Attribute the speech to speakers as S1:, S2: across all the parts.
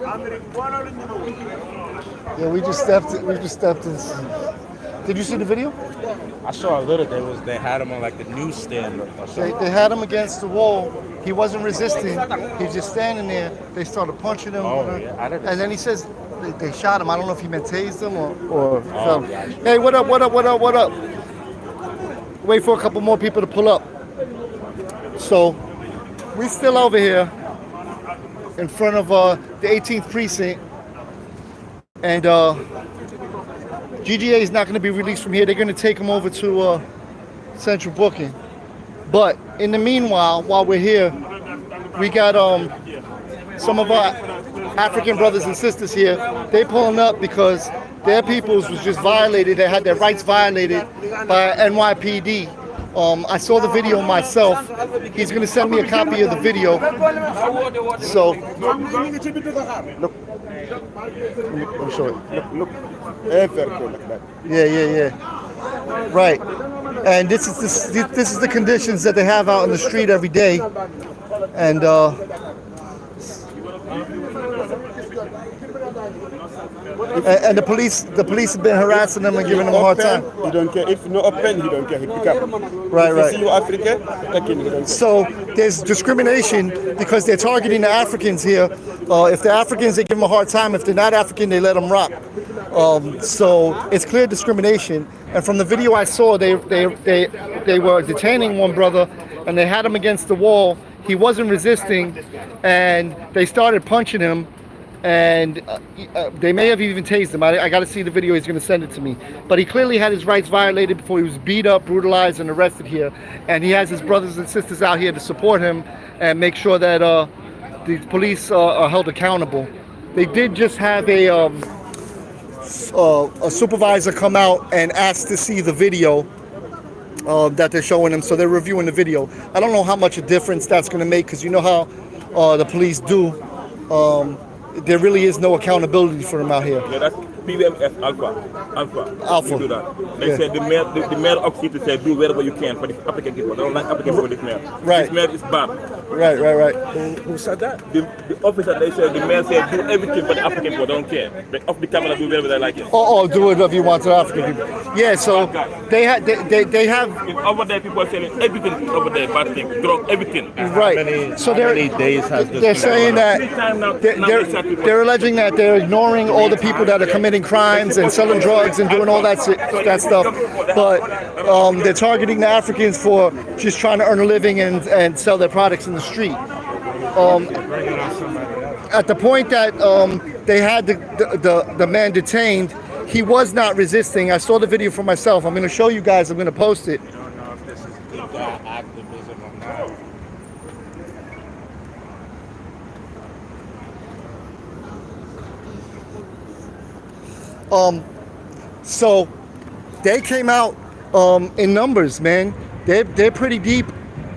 S1: Yeah, we just stepped. We just stepped in. Did you see the video?
S2: I saw a little. They had him on like the newsstand or something.
S1: They had him against the wall. He wasn't resisting. He's just standing there. They started punching him.
S2: Oh, yeah.
S1: And then he says they shot him. I don't know if he meant tased him or
S2: Oh, gotcha.
S1: Hey, what up? What up? What up? What up? Wait for a couple more people to pull up. So we still over here in front of the 18th precinct, and GGA is not going to be released from here. They're going to take him over to central booking. But in the meanwhile, while we're here, we got some of our African brothers and sisters here. They pulling up because their peoples was just violated. They had their rights violated by NYPD. I saw the video myself. He's going to send me a copy of the video. So, look, I'm sure. Look. Yeah. Right. And this is the conditions that they have out in the street every day. And and the police have been harassing them and giving them a hard time.
S3: You don't care. If no open, you don't care. He pick up.
S1: Right.
S3: If you see you African, you don't care.
S1: So there's discrimination because they're targeting the Africans here. If they're Africans, they give them a hard time. If they're not African, they let them rock. So it's clear discrimination. And from the video I saw, they were detaining one brother, and they had him against the wall. He wasn't resisting, and they started punching him. And they may have even tased him. I got to see the video. He's going to send it to me. But he clearly had his rights violated before he was beat up, brutalized, and arrested here. And he has his brothers and sisters out here to support him and make sure that the police are held accountable. They did just have a supervisor come out and ask to see the video that they're showing him. So they're reviewing the video. I don't know how much a difference that's going to make, because you know how the police do. There really is no accountability for them out here.
S3: Yeah, that's PVMS Alpha.
S1: Alpha.
S3: They do that. They said the mayor of city said do whatever you can for the African people. They don't like African people, this mayor.
S1: Right.
S3: This mayor is bad.
S1: Right.
S3: Who said that? The officer, they said, the mayor said do everything for the African people. They don't care. They off the camera, do whatever they like it.
S1: Do whatever you want to the African people. Yeah, so they have.
S3: Over there, people are selling everything over there, bad things, drug, everything.
S1: Right.
S2: How many days has this
S1: they're
S2: been
S1: saying
S2: going
S1: that they're alleging that they're ignoring all the people that are committing crimes and selling drugs and doing all that stuff, but they're targeting the Africans for just trying to earn a living and sell their products in the street. At the point that they had the man detained, he was not resisting. I saw the video for myself. I'm going to show you guys. I'm going to post it.
S2: I don't know if this is activism or not.
S1: So they came out in numbers, man. They're pretty deep.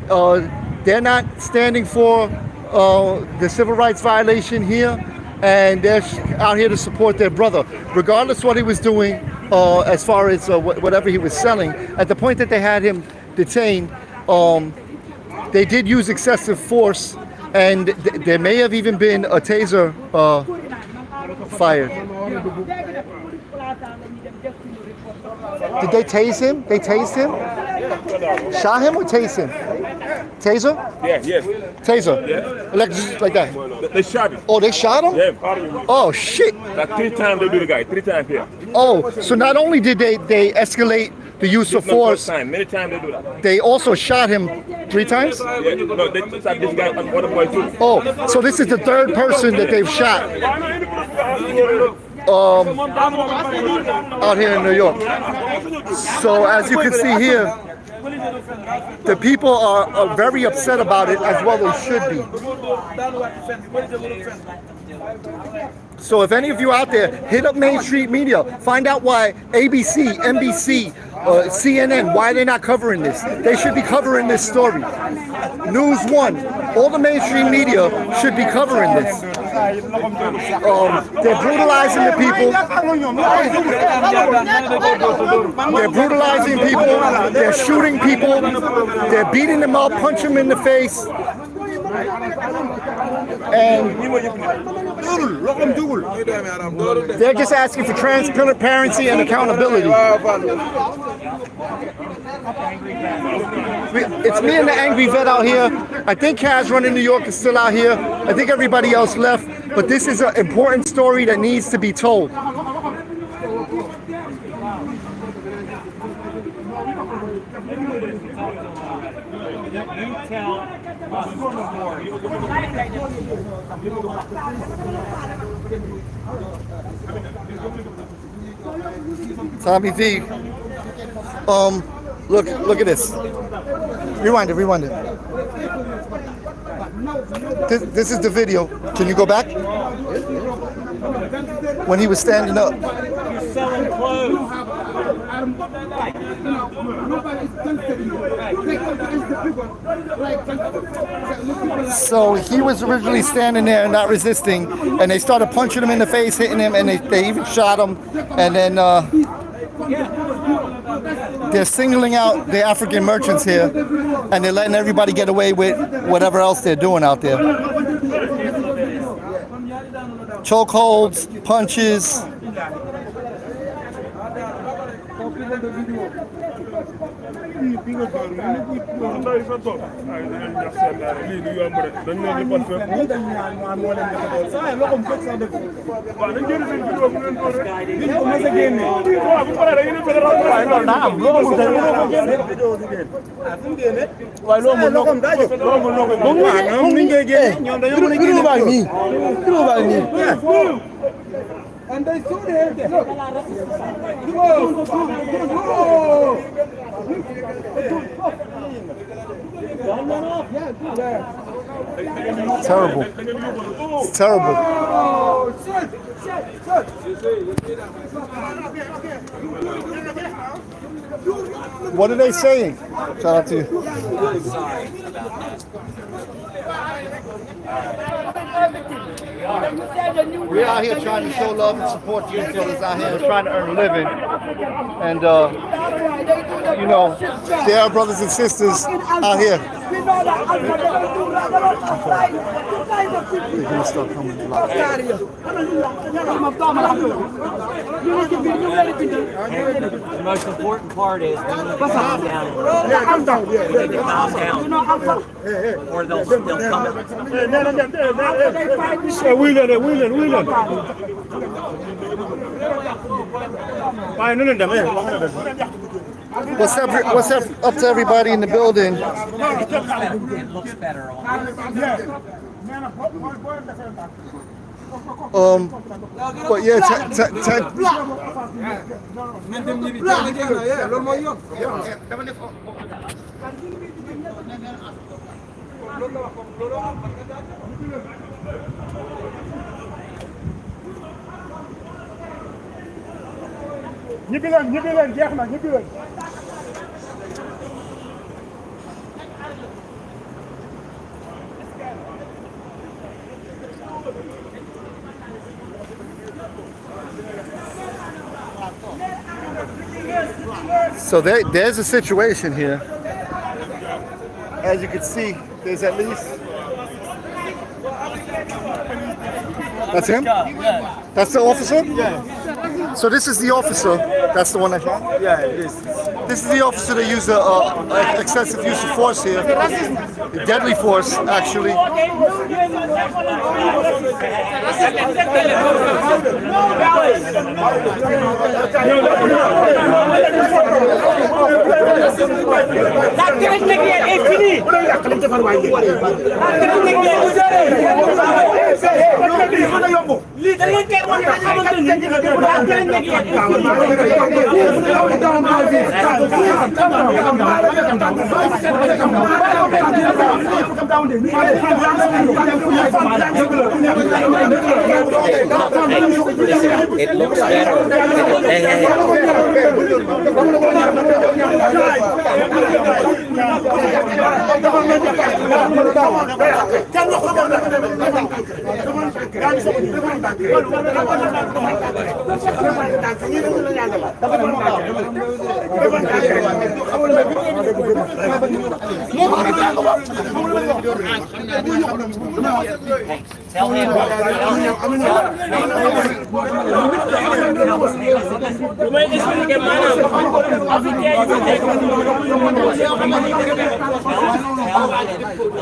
S1: They're not standing for the civil rights violation here, and they're out here to support their brother, regardless what he was doing as far as whatever he was selling. At the point that they had him detained, they did use excessive force, and there may have even been a taser fired. Did they tase him? They tased him? Shot him or tase him? Taser?
S3: Yeah, yes.
S1: Taser?
S3: Yeah.
S1: Like that?
S3: They shot him.
S1: Oh, they shot him?
S3: Yeah.
S1: Oh, shit.
S3: Like 3 times they do the guy, 3 times here.
S1: Oh, so not only did they escalate the use of force,
S3: many times they do that.
S1: they also shot him 3 times?
S3: Yeah, no, they shot this guy on other boy too.
S1: Oh, so this is the 3rd person that they've shot out here in New York. So as you can see here, the people are very upset about it, as well they should be. So if any of you out there, hit up Main Street Media, find out why ABC, NBC, CNN, why they're not covering this. They should be covering this story. News One, all the mainstream media should be covering this. They're brutalizing the people. They're brutalizing people. They're shooting people. They're beating them up, punching them in the face. And They're just asking for transparency and accountability. It's me and the angry vet out here. I think Kaz running New York is still out here. I think everybody else left. But this is an important story that needs to be told. Tommy V. Look at this. Rewind it. This is the video. Can you go back? When he was standing up.
S4: He's selling clothes.
S1: So he was originally standing there and not resisting, and they started punching him in the face, hitting him, and they even shot him. And then they're singling out the African merchants here, and they're letting everybody get away with whatever else they're doing out there. Chokeholds, punches.
S5: And they saw the look.
S1: Terrible. It's terrible. What are they saying? Shout out to you. We're out here trying to show love and support you fellas out here trying to earn a living. And, you know, there are brothers and sisters out here. They're going to start coming to life.
S4: The most important part is we need to calm down. We need to calm down. Or they'll come
S1: What's up to everybody in the building?
S4: It looks better on
S1: But yeah, so there's a situation here. As you can see, there's at least... That's him? That's the officer? Yeah. So this is the officer. That's the one that shot? Yeah, it is. This is the officer that used excessive use of force here. Deadly force, actually.
S4: It looks better. Tell him.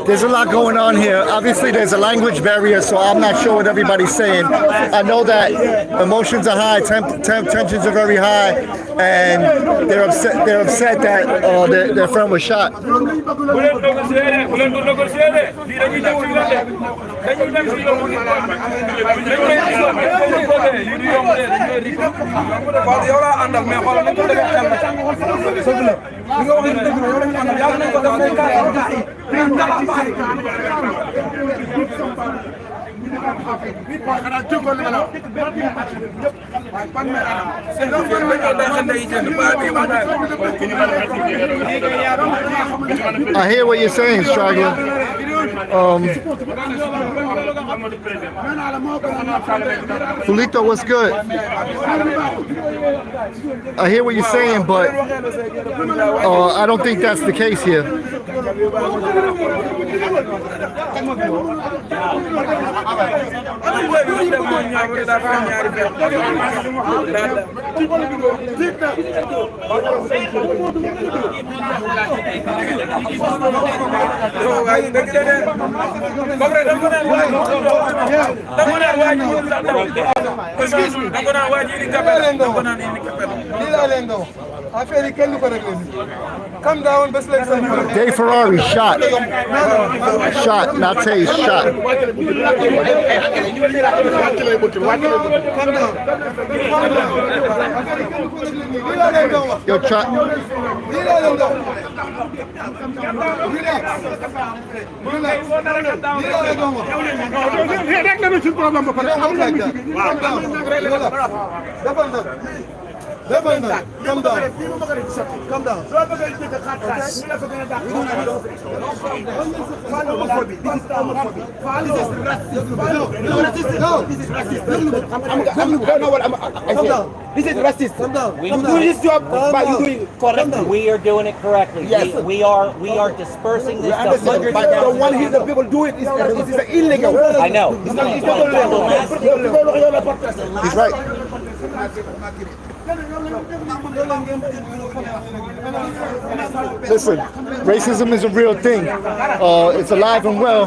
S1: There's a lot going on here. Obviously, there's a language barrier, so I'm not sure what everybody's saying. I know that emotions are high, tensions are very high, and they're upset. They're upset that their friend was shot. I hear what you're saying, Straggler. Fulito, what's good? I hear what you're saying, but I don't think that's the case here.
S5: Come down, best like
S1: Dave Ferrari shot. Shot, not tased, shot. Yo, try.
S5: Come down. Come down. Come down. This is racist. Come down.
S4: We
S5: do
S4: this
S5: job, but you doing correctly.
S4: We are doing it correctly.
S5: Yes.
S4: We are dispersing this to hundreds of
S5: But the one
S4: thousands.
S5: here, the people do it is illegal.
S4: I know.
S5: It's not illegal.
S1: He's right. Listen, racism is a real thing. It's alive and well,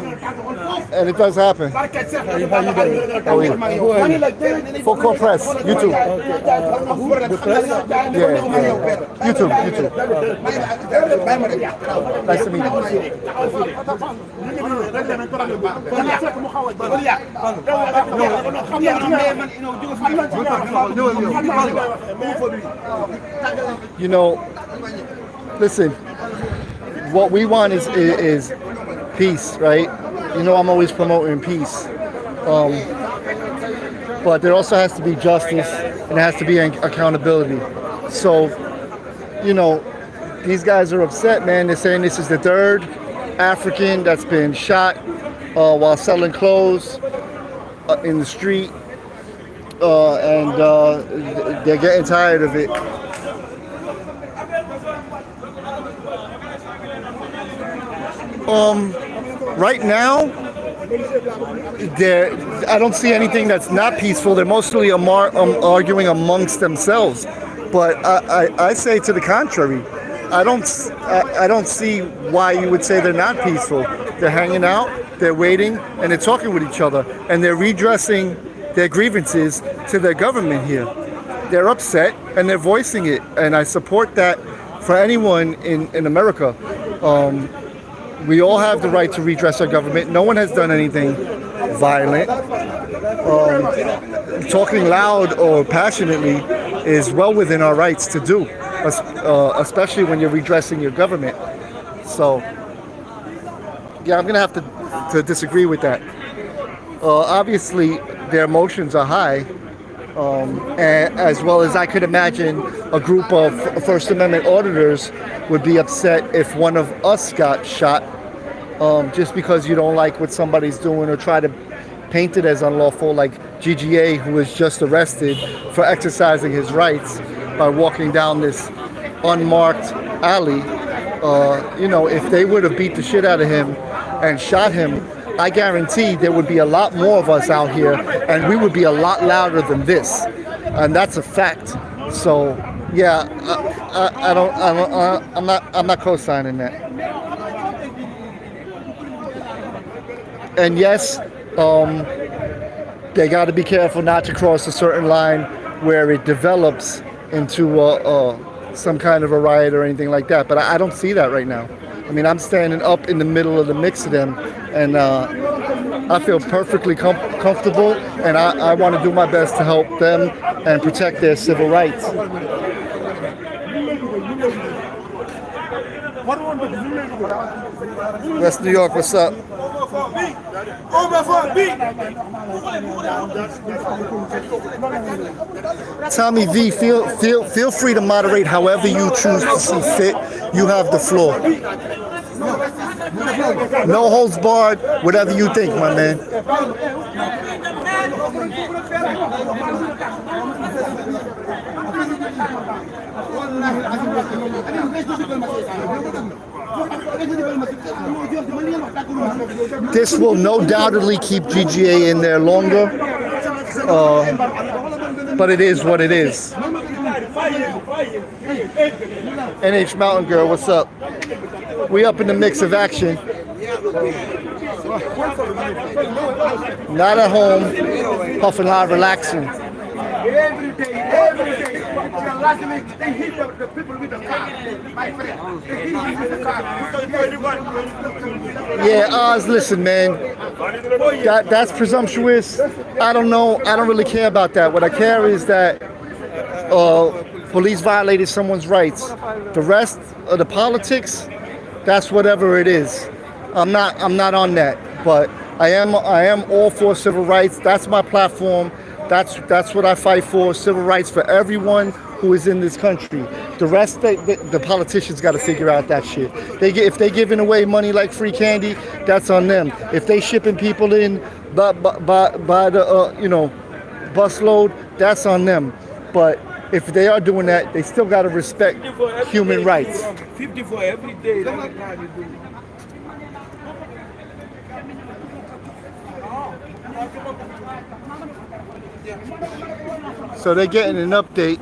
S1: and it does happen. How you doing? Full court press, YouTube. Yeah. YouTube. Nice to meet you. You know, listen, what we want is peace, right? You know, I'm always promoting peace. But there also has to be justice and there has to be accountability. So, you know, these guys are upset, man. They're saying this is the third African that's been shot while selling clothes in the street. And they're getting tired of it. Right now, I don't see anything that's not peaceful. They're mostly arguing amongst themselves. But I say to the contrary. I don't see why you would say they're not peaceful. They're hanging out, they're waiting, and they're talking with each other, and they're redressing their grievances to their government here. They're upset and they're voicing it, and I support that for anyone in America. We all have the right to redress our government. No one has done anything violent. Talking loud or passionately is well within our rights to do, especially when you're redressing your government. So, yeah, I'm gonna have to disagree with that. Obviously, their emotions are high, and as well as I could imagine a group of First Amendment auditors would be upset if one of us got shot just because you don't like what somebody's doing or try to paint it as unlawful, like GGA, who was just arrested for exercising his rights by walking down this unmarked alley. You know, if they would have beat the shit out of him and shot him, I guarantee there would be a lot more of us out here, and we would be a lot louder than this, and that's a fact. So, yeah, I'm not co-signing that. And yes, they got to be careful not to cross a certain line where it develops into some kind of a riot or anything like that. But I don't see that right now. I mean, I'm standing up in the middle of the mix of them, and I feel perfectly comfortable, and I want to do my best to help them and protect their civil rights. West New York, what's up? Tommy V, feel free to moderate however you choose to see fit. You have the floor. No holds barred, whatever you think, my man. This will no doubtedly keep GGA in there longer, but it is what it is. NH Mountain Girl, what's up? We up in the mix of action. Not at home, puffing loud, relaxing.
S5: Every day, last week they hit the people with the car, my friend. They hit them with the car.
S1: Yeah, Oz, listen, man. That's presumptuous. I don't know. I don't really care about that. What I care is that police violated someone's rights. The rest of the politics, that's whatever it is. I'm not on that. But I am all for civil rights. That's my platform. That's what I fight for, civil rights for everyone who is in this country. The rest, the politicians got to figure out that shit. If they giving away money like free candy, that's on them. If they shipping people in by the busload, that's on them. But if they are doing that, they still got to respect human rights.
S5: 54 every day.
S1: So they're getting an update.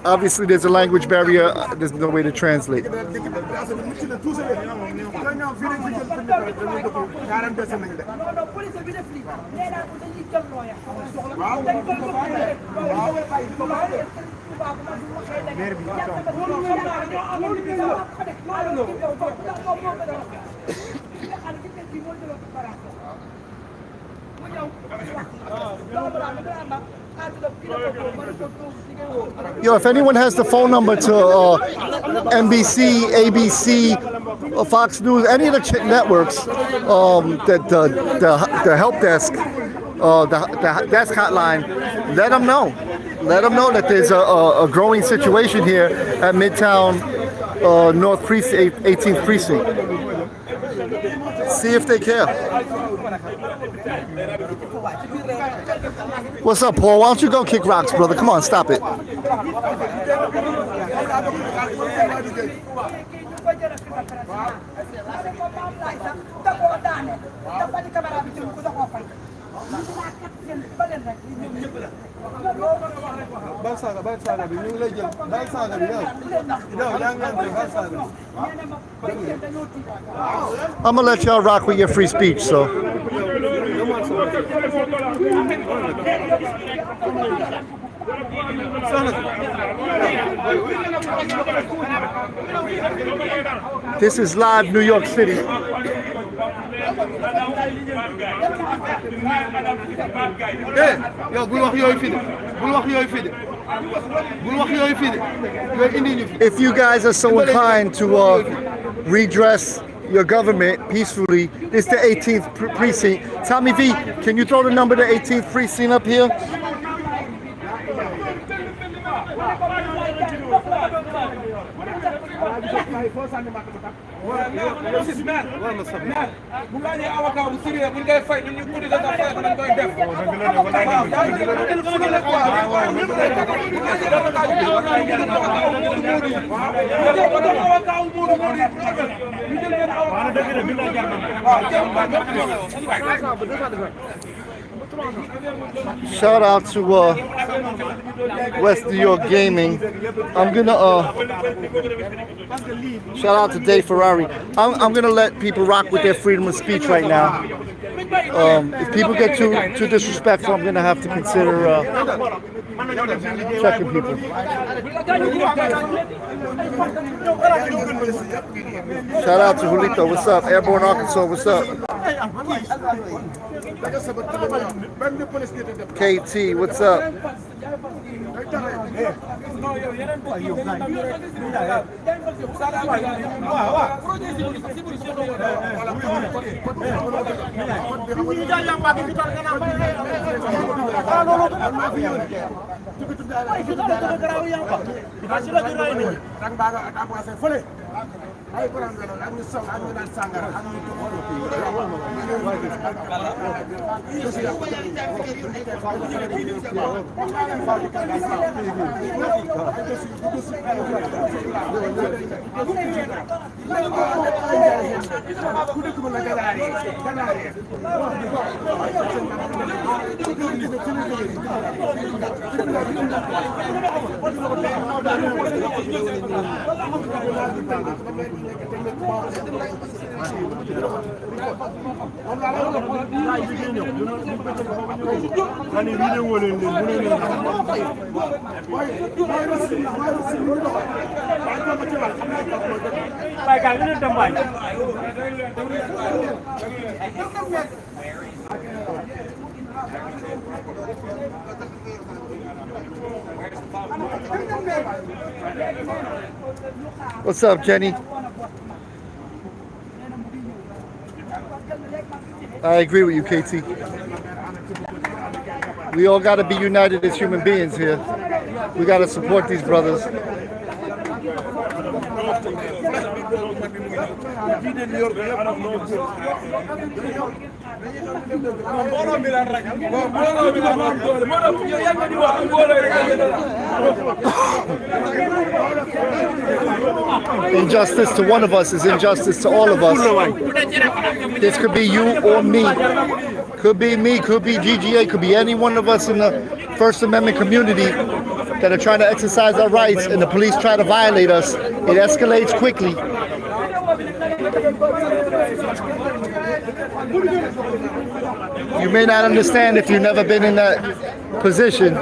S1: Obviously, there's a language barrier. There's no way to translate. Yo, if anyone has the phone number to NBC, ABC, Fox News, any of the networks, the help desk, the desk hotline, let them know. Let them know that there's a growing situation here at Midtown North Precinct, 18th Precinct. See if they care. What's up, Paul? Why don't you go kick rocks, brother? Come on, stop it. I'm gonna let y'all rock with your free speech, so. This is live New York City. If you guys are so inclined to redress your government peacefully, this is the 18th precinct. Tommy V, can you throw the number to 18th precinct up here? Shout out to West New York Gaming. I'm gonna shout out to Dave Ferrari. I'm gonna let people rock with their freedom of speech right now. If people get too disrespectful, I'm gonna have to consider checking people. Shout out to Julito. What's up? Airborne Arkansas. What's up? KT. What's up? What's up, Jenny? I agree with you, KT. We all got to be united as human beings here. We got to support these brothers. Injustice to one of us is injustice to all of us. This could be you or me. Could be me, could be GGA, could be any one of us in the First Amendment community that are trying to exercise our rights and the police try to violate us. It escalates quickly. You may not understand if you've never been in that position.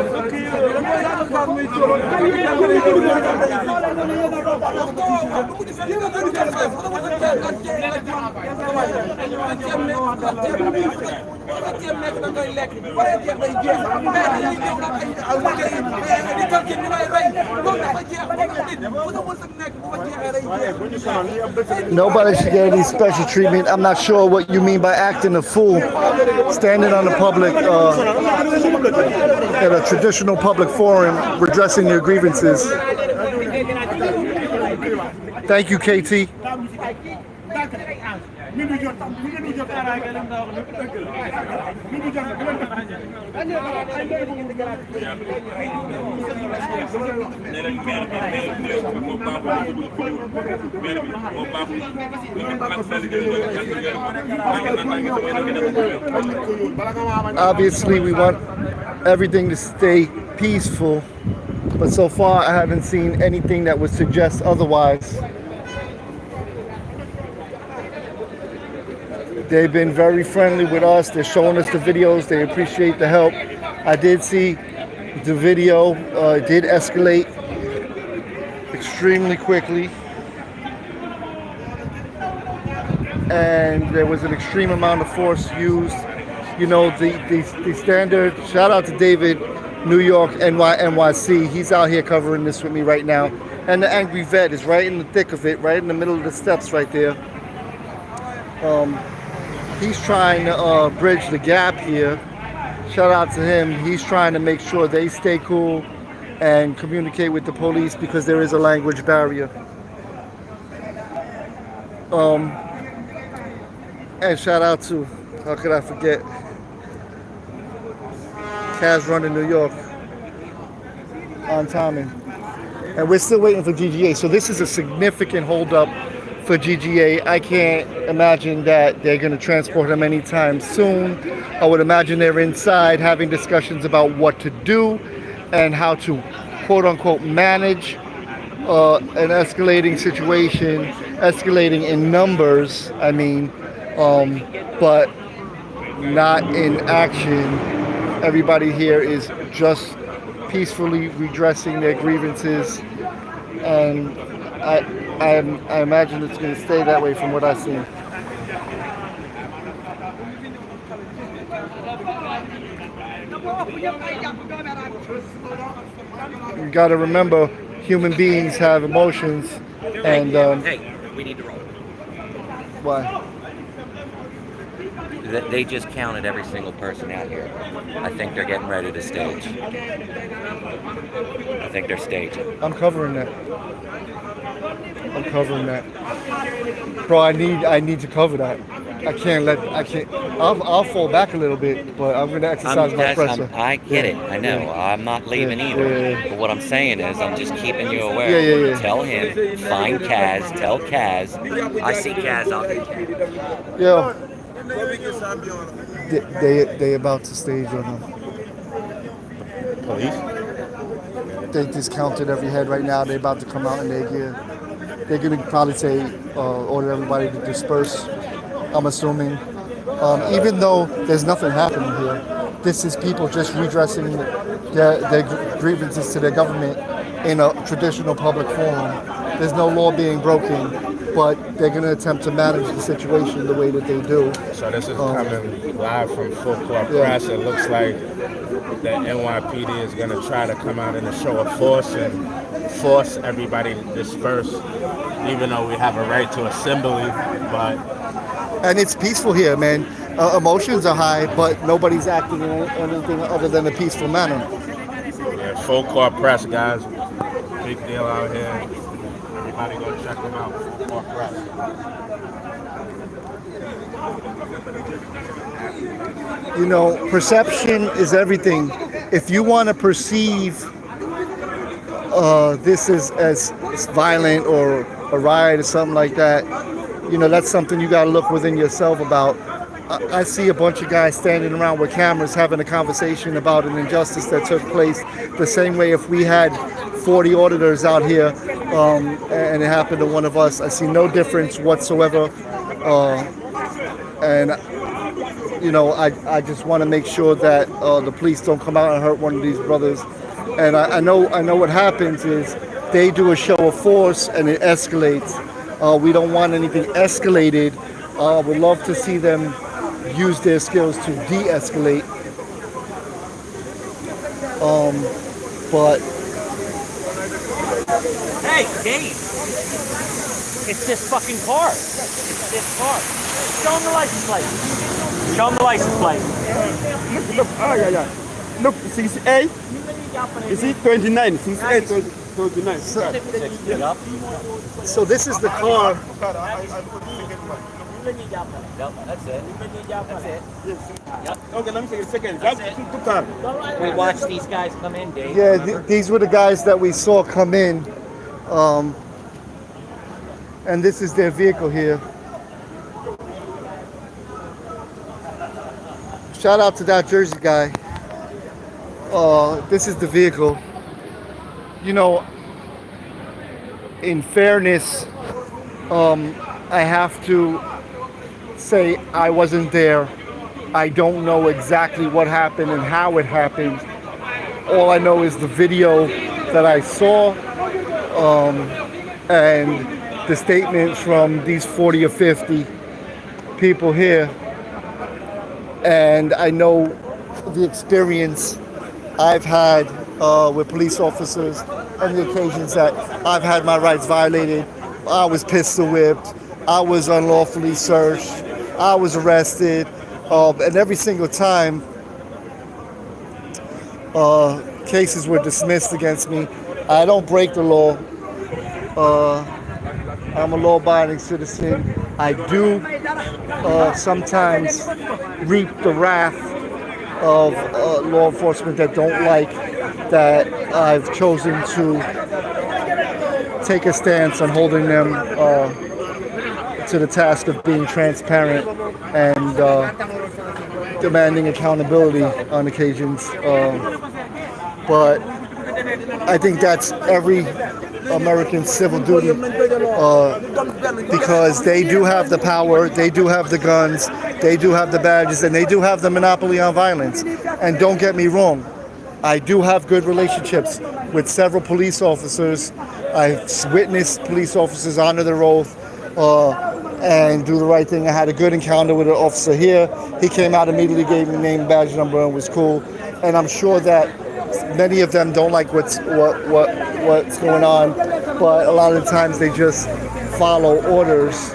S1: Nobody should get any special treatment. I'm not sure what you mean by acting a fool, standing on a public, at a traditional public forum, redressing your grievances. Thank you, KT. Obviously, we want everything to stay peaceful, but so far I haven't seen anything that would suggest otherwise. They've been very friendly with us. They're showing us the videos. They appreciate the help. I did see the video. It did escalate extremely quickly. And there was an extreme amount of force used. You know, the standard, shout out to David, New York, NYC. He's out here covering this with me right now. And the angry vet is right in the thick of it, right in the middle of the steps right there. He's trying to bridge the gap here. Shout out to him. He's trying to make sure they stay cool and communicate with the police because there is a language barrier. And shout out to, how could I forget, Kaz Run in New York on timing. and we're still waiting for GGA. So this is a significant holdup for GGA. I can't imagine that they're going to transport him anytime soon. I would imagine they're inside having discussions about what to do and how to quote-unquote manage an escalating situation, escalating in numbers, I mean, but not in action. Everybody here is just peacefully redressing their grievances, and I imagine it's going to stay that way from what I've seen. You got to remember, human beings have emotions, and
S4: Hey, we need to roll.
S1: why?
S4: They just counted every single person out here. I think they're getting ready to stage. I think they're staging.
S1: I'm covering that. Bro, I need to cover that. I can't. I'll fall back a little bit, but I'm gonna exercise my pressure.
S4: I get it. I know.
S1: Yeah.
S4: I'm not leaving either.
S1: Yeah.
S4: But what I'm saying is, I'm just keeping you aware.
S1: Yeah.
S4: Tell him. Find Kaz. Tell Kaz. I see Kaz. I'll get Kaz.
S1: Yo. They about to stage on him.
S2: Police?
S1: They discounted every head right now. They're about to come out in their gear. They're gonna probably say order everybody to disperse. I'm assuming, even though there's nothing happening here, this is people just redressing their grievances to their government in a traditional public forum. There's no law being broken, but they're going to attempt to manage the situation the way that they do.
S2: So this is coming live from full court press. It looks like the NYPD is going to try to come out in a show of force and force everybody to disperse, even though we have a right to assembly, but...
S1: And it's peaceful here, man. Emotions are high, but nobody's acting in anything other than a peaceful manner.
S2: Yeah, full court press, guys. Big deal out here. Everybody go check them out. Full court press.
S1: You know, perception is everything. If you want to perceive this as violent or a riot or something like that, you know, that's something you got to look within yourself about. I see a bunch of guys standing around with cameras having a conversation about an injustice that took place, the same way if we had 40 auditors out here and it happened to one of us. I see no difference whatsoever. And, you know, I just want to make sure that the police don't come out and hurt one of these brothers. And I know what happens is they do a show of force and it escalates. We don't want anything escalated. We'd love to see them use their skills to de-escalate. But
S4: Hey, Dave. It's this fucking car. It's this car. Show him the license plate. Show him the license plate.
S5: Look, yeah. Look, 68. You see, 29. 68, 29.
S1: so this is the car.
S4: Yep, that's it. That's it.
S5: Okay, let me take a second.
S4: We watch these guys come in, Dave.
S1: Yeah, these were the guys that we saw come in. And this is their vehicle here. Shout out to that Jersey guy. This is the vehicle. You know, in fairness, I have to say I wasn't there. I don't know exactly what happened and how it happened. All I know is the video that I saw and the statements from these 40 or 50 people here. And I know the experience I've had with police officers and the occasions that I've had my rights violated. I was pistol whipped. I was unlawfully searched. I was arrested. And every single time cases were dismissed against me. I don't break the law. I'm a law-abiding citizen. I do sometimes reap the wrath of law enforcement that don't like that I've chosen to take a stance on holding them to the task of being transparent and demanding accountability on occasions. But I think that's every American civil duty because they do have the power, they do have the guns, they do have the badges, and they do have the monopoly on violence. And don't get me wrong, I do have good relationships with several police officers. I've witnessed police officers honor their oath and do the right thing. I had a good encounter with an officer here. He came out immediately, gave me name, badge number, and was cool. And I'm sure that many of them don't like what's going on, but a lot of the times they just follow orders.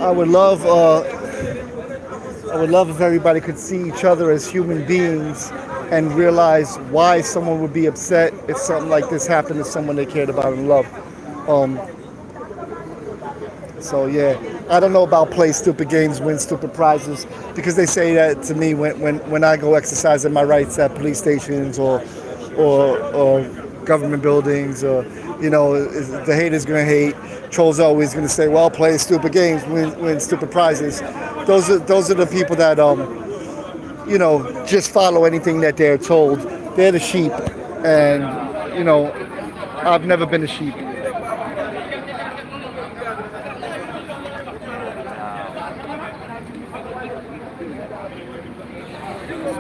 S1: I would love if everybody could see each other as human beings and realize why someone would be upset if something like this happened to someone they cared about and loved. So yeah, I don't know about play stupid games, win stupid prizes, because they say that to me when I go exercising my rights at police stations or government buildings, or the haters gonna hate. Trolls always gonna say, well, play stupid games, win stupid prizes. Those are the people that just follow anything that they're told. They're the sheep, and I've never been a sheep.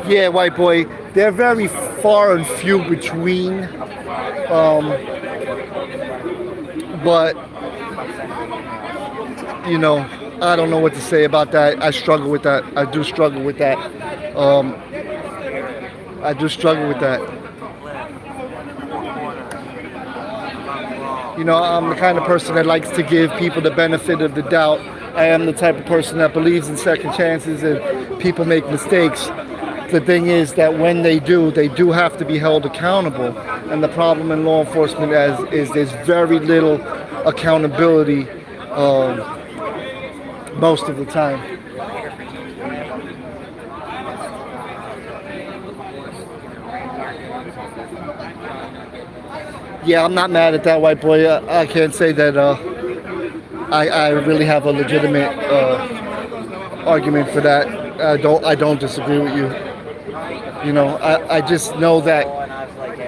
S1: Yeah, white boy, they're very far and few between, but I don't know what to say about that. I struggle with that. I do struggle with that. I'm the kind of person that likes to give people the benefit of the doubt. I am the type of person that believes in second chances and people make mistakes. The thing is that when they do have to be held accountable. And the problem in law enforcement is there's very little accountability most of the time. Yeah, I'm not mad at that, white boy. I can't say that I really have a legitimate argument for that. I don't disagree with you. I just know that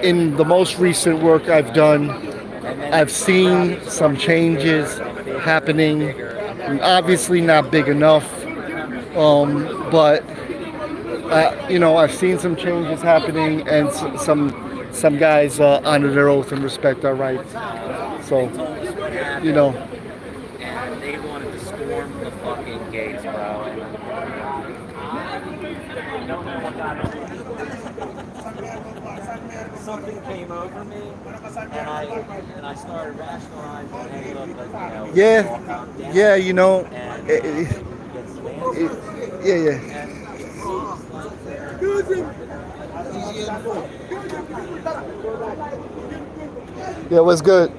S1: in the most recent work I've done, I've seen some changes happening. Obviously not big enough, but I've seen some changes happening, and some guys honor their oath and respect our rights. So,
S4: And they wanted to storm the fucking gates, bro. Something came over me, and I started rationalizing, and it looked like,
S1: Yeah, Yeah, what's good?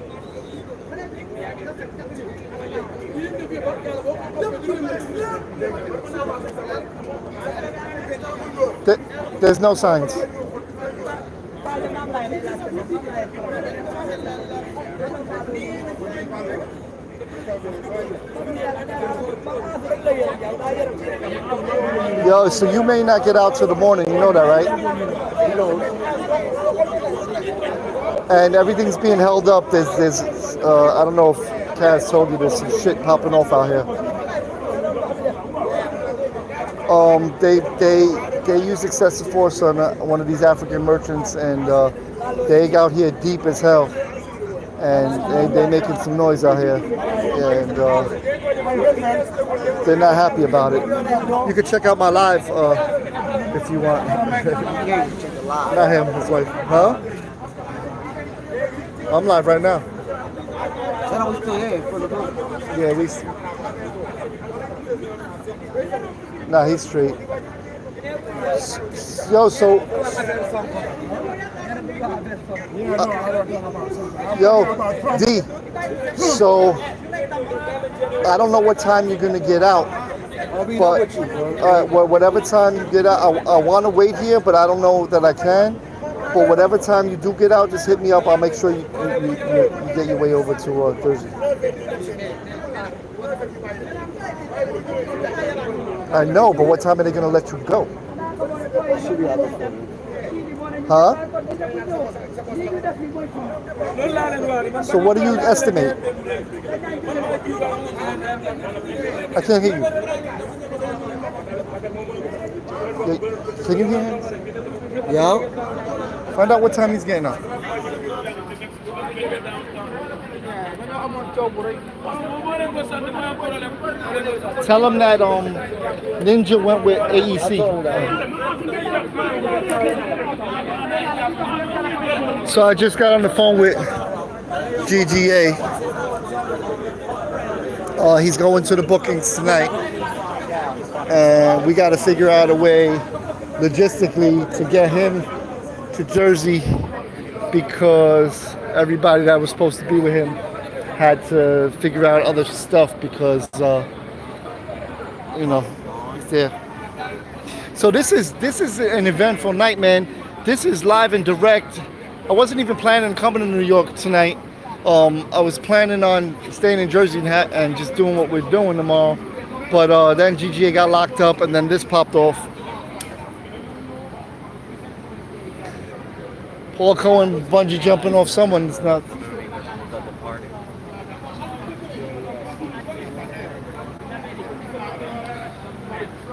S1: There's no signs. Yo, so you may not get out till the morning, you know that, right? And everything's being held up. There's I don't know if Kaz told you, there's some shit popping off out here. They use excessive force on one of these African merchants, and they out here deep as hell, and they making some noise out here, and they're not happy about it. You can check out my live if you want. Not him, his wife. Huh? I'm live right now. Yeah, Nah, he's straight. Yo, so Yo, D. So I don't know what time you're gonna get out, but whatever time you get out, I want to wait here, but I don't know that I can. But whatever time you do get out, just hit me up. I'll make sure you get your way over to Jersey. I know, but what time are they gonna let you go? Huh? So what do you estimate? I can't hear you. Can you hear him? Yeah. Find out what time he's getting up. Tell him that Ninja went with AEC. So I just got on the phone with GGA. He's going to the bookings tonight. And we got to figure out a way logistically to get him to Jersey because everybody that was supposed to be with him had to figure out other stuff because, he's there. So this is an eventful night, man. This is live and direct. I wasn't even planning on coming to New York tonight. I was planning on staying in Jersey and just doing what we're doing tomorrow. But then GGA got locked up and then this popped off. Paul Cohen bungee jumping off someone's not.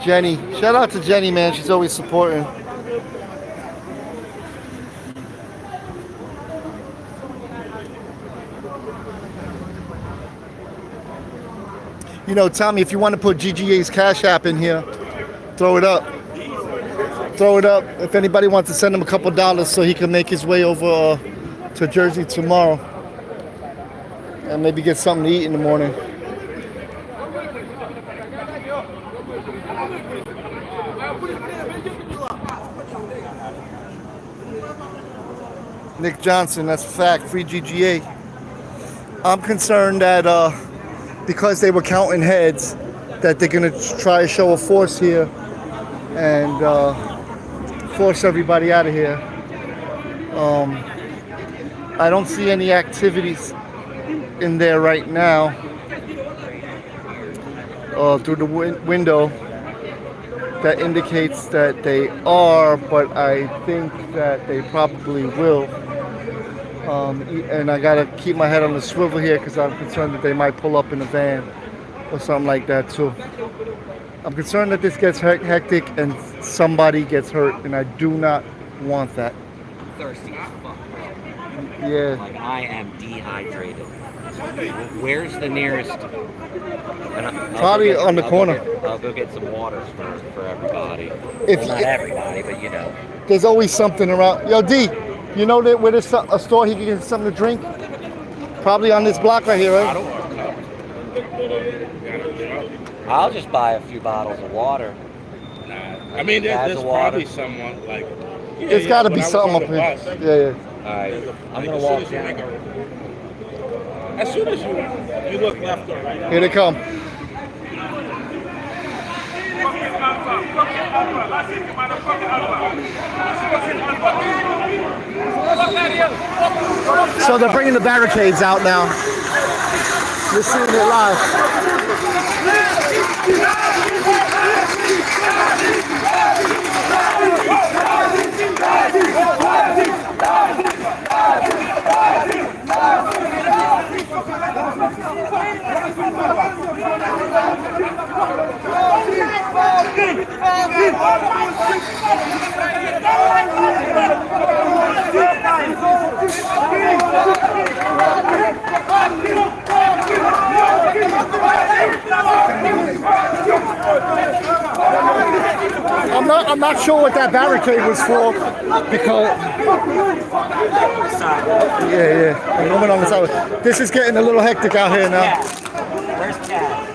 S1: Jenny, shout out to Jenny, man. She's always supporting. You know, Tommy, if you want to put GGA's Cash App in here, throw it up. Throw it up. If anybody wants to send him a couple dollars so he can make his way over to Jersey tomorrow and maybe get something to eat in the morning. Nick Johnson, that's a fact. Free GGA. I'm concerned that because they were counting heads, that they're gonna try to show a force here and force everybody out of here. I don't see any activities in there right now through the window that indicates that they are, but I think that they probably will. And I gotta keep my head on the swivel here because I'm concerned that they might pull up in a van or something like that too. I'm concerned that this gets hectic and somebody gets hurt, and I do not want that.
S4: Thirsty as fuck.
S1: Yeah.
S4: Like I am dehydrated. Where's the nearest?
S1: Probably on the corner.
S4: I'll go get some waters for everybody.
S1: If
S4: not everybody, but you know.
S1: There's always something around. Yo, D, you know that where there's a store he can get something to drink? Probably on this block right here, right?
S4: I'll just buy a few bottles of water.
S2: I mean, there's probably someone like.
S1: There's got to be something up here. Yeah.
S4: All right, I'm gonna walk down.
S2: As soon as you look left or right.
S1: Here they come. So they're bringing the barricades out now. You're seeing it live. I'm not sure what that barricade was for because yeah. A woman on the side. This is getting a little hectic out here now.
S4: Where's Chad?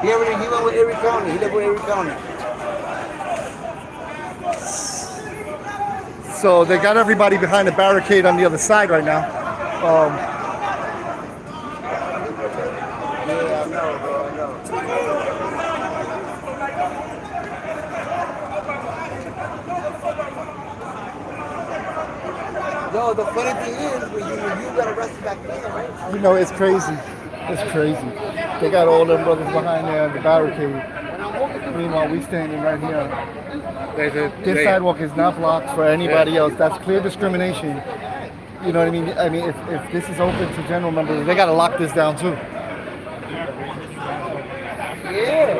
S5: He went with every county. He lived with every county.
S1: So they got everybody behind the barricade on the other side right now.
S5: Yeah, I know, bro. I know. No, the funny thing is, when you got arrested back then, right?
S1: You know, it's crazy. It's crazy. They got all them brothers behind there on the barricade. Meanwhile, we standing right here. This sidewalk is not blocked for anybody else. That's clear discrimination. You know what I mean? I mean, if this is open to general members, they got to lock this down too.
S5: Yeah,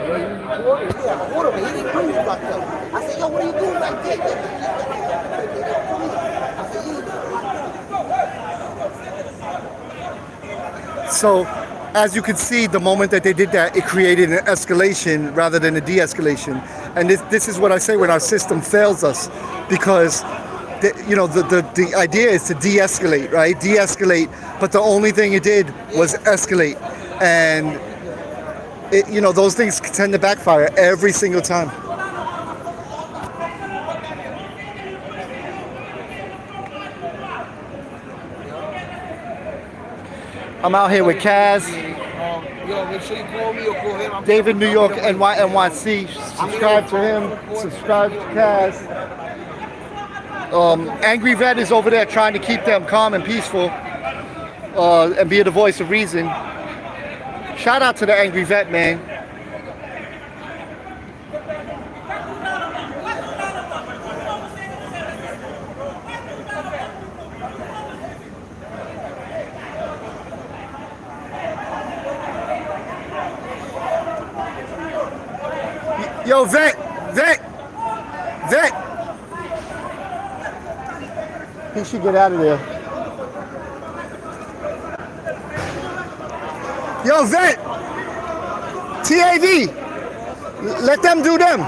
S5: bro. You recorded me. He didn't know you was locked up. I said, yo, what are you doing back there? I said, you.
S1: So, as you can see, the moment that they did that, it created an escalation rather than a de-escalation. And this is what I say when our system fails us, because the idea is to de-escalate, right? De-escalate, but the only thing it did was escalate, and those things tend to backfire every single time. I'm out here with Kaz,
S5: Yo, make sure you call me or call him.
S1: David, New York, NYC. Subscribe to him. Subscribe to Kaz. Angry Vet is over there trying to keep them calm and peaceful, and be the voice of reason. Shout out to the Angry Vet, man. Yo, Vet! He should get out of there. Yo, Vet! TAV! Let them do them.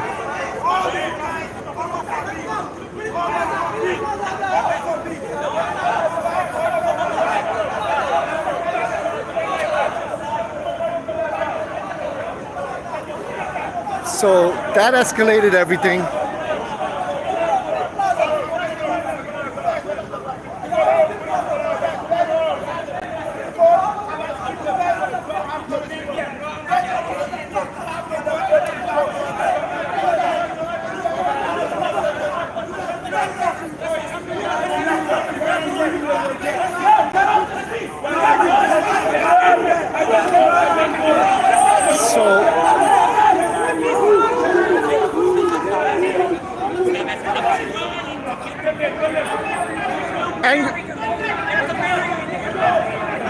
S1: So that escalated everything.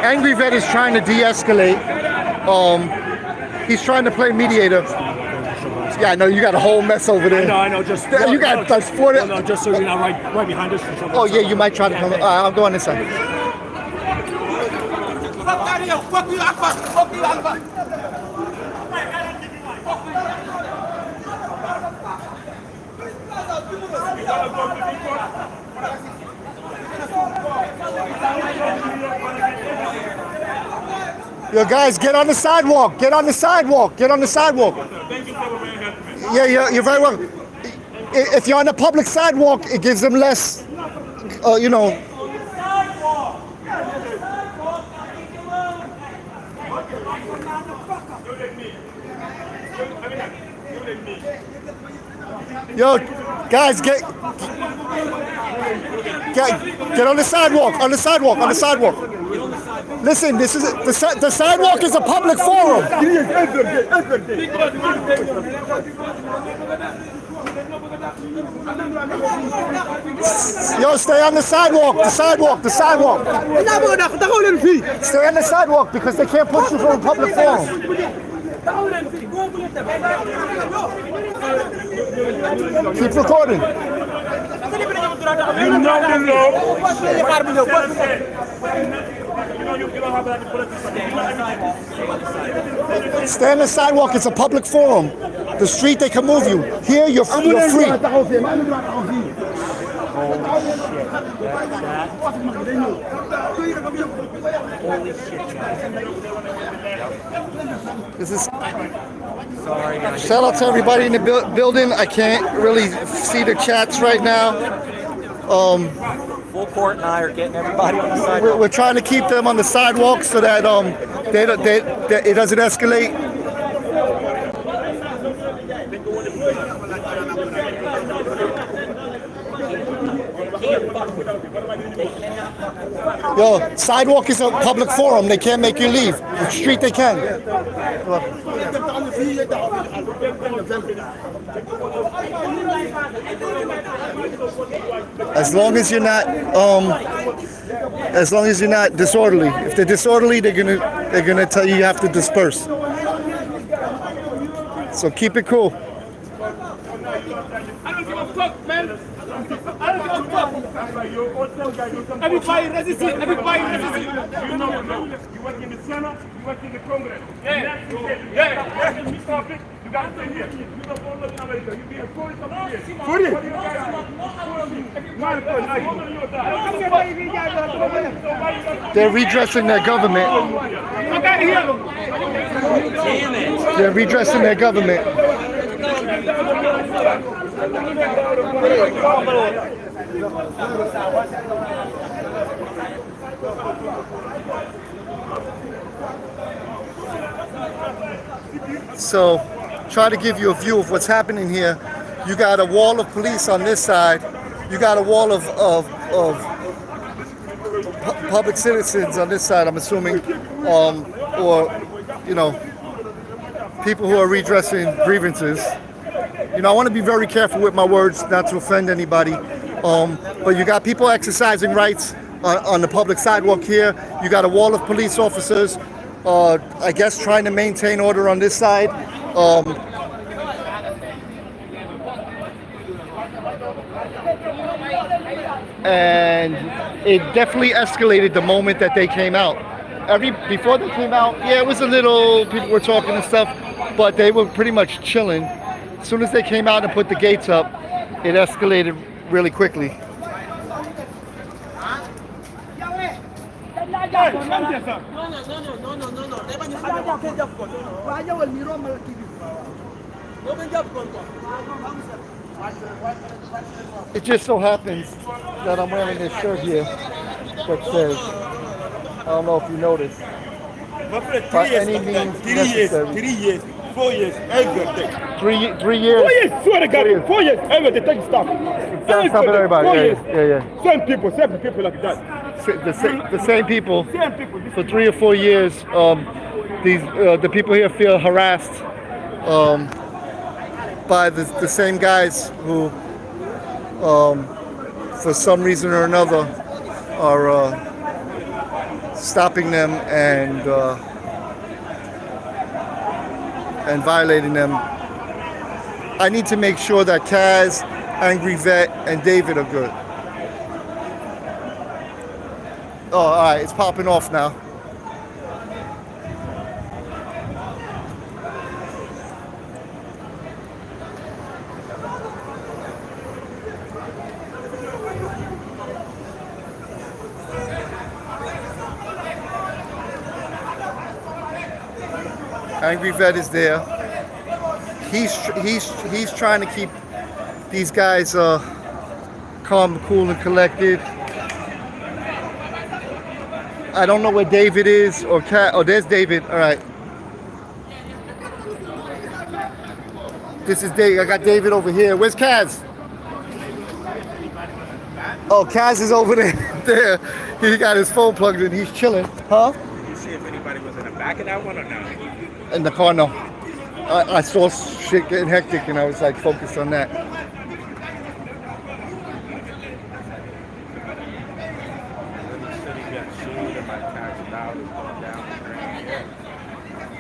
S1: Angry Vet is trying to de-escalate. He's trying to play mediator. Yeah, I know you got a whole mess over there.
S6: I know. Just
S1: you got like 40.
S6: No, just so you're not right behind us.
S1: Oh yeah, you might try to come. I'll go on this side.
S5: Fuck you, Akbar. Fuck you, Akbar.
S1: Yo, guys, get on the sidewalk. Get on the sidewalk. Get on the sidewalk. Yeah, you're very welcome. If you're on the public sidewalk, it gives them less, Yo, guys, get on the sidewalk. On the sidewalk. On the sidewalk. Listen, this is the sidewalk is a public forum. Yo, stay on the sidewalk. The sidewalk. The sidewalk. Stay on the sidewalk because they can't push you from a public forum. Keep recording. Stay on the sidewalk. It's a public forum. The street, they can move you. Here, you're free.
S4: Holy shit, guys.
S1: This is
S4: Sorry, guys.
S1: shout out to everybody in the building. I can't really see the chats right now.
S4: Full court and I are getting everybody on the side.
S1: We're trying to keep them on the sidewalk so that it doesn't escalate. Yo, sidewalk is a public forum. They can't make you leave. The street they can. As long as you're not disorderly. If they're disorderly, they're gonna tell you have to disperse. So keep it cool.
S5: I don't give a fuck, man. I don't give a fuck. Everybody resist it. Everybody resist it. You know, you work in the Senate, you work in the Congress. Yeah. You stop it. You got to stay here. You don't go to America. You be a tourist of here.
S1: They're redressing their government.
S4: Damn it.
S1: They're redressing their government. So, try to give you a view of what's happening here. You got a wall of police on this side. You got a wall of public citizens on this side, I'm assuming, or, you know, people who are redressing grievances. You know, I want to be very careful with my words, not to offend anybody. But you got people exercising rights on the public sidewalk here. You got a wall of police officers, I guess, trying to maintain order on this side. And it definitely escalated the moment that they came out. Before they came out, yeah, it was a little, people were talking and stuff, but they were pretty much chilling. As soon as they came out and put the gates up, it escalated really quickly. It just so happens that I'm wearing this shirt here that says, I don't know if you noticed, by any means necessary.
S3: 3 years, 4 years, everything.
S1: 3 years.
S3: 4 years, swear to God, 4 years, everything, take stop.
S1: That's happened to everybody.
S3: 4 years.
S1: Yeah.
S3: Same people like that.
S1: The same people
S3: Same people.
S1: for 3 or 4 years. The people here feel harassed by the same guys who, for some reason or another, are stopping them and violating them. I need to make sure that Kaz, Angry Vet, and David are good. Oh, all right, it's popping off now. Angry Vet is there. He's trying to keep these guys calm, cool, and collected. I don't know where David is or Cat. Oh, there's David. All right. This is David. I got David over here. Where's Kaz? Oh, Kaz is over there. He got his phone plugged in. He's chilling. Huh?
S2: Did you see if anybody was in the back of that one or not?
S1: In the car, no. I saw shit getting hectic and I was like focused on that.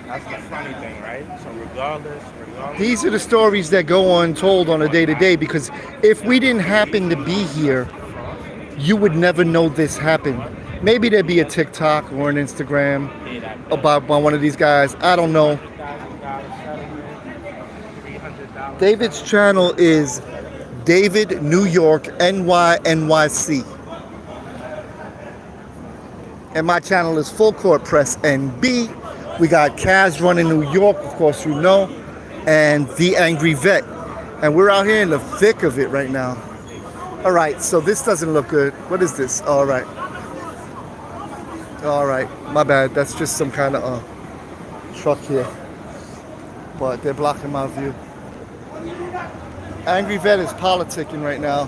S2: That's the funny thing, right? So regardless.
S1: These are the stories that go untold on a day-to-day, because if we didn't happen to be here, you would never know this happened. Maybe there'd be a TikTok or an Instagram about one of these guys. I don't know. David's channel is David, New York, NY, NYC. And my channel is Full Court Press NB. We got Kaz running New York, of course you know, and The Angry Vet. And we're out here in the thick of it right now. All right, so this doesn't look good. What is this? All right. All right, my bad. That's just some kind of truck here. But they're blocking my view. Angry Vet is politicking right now.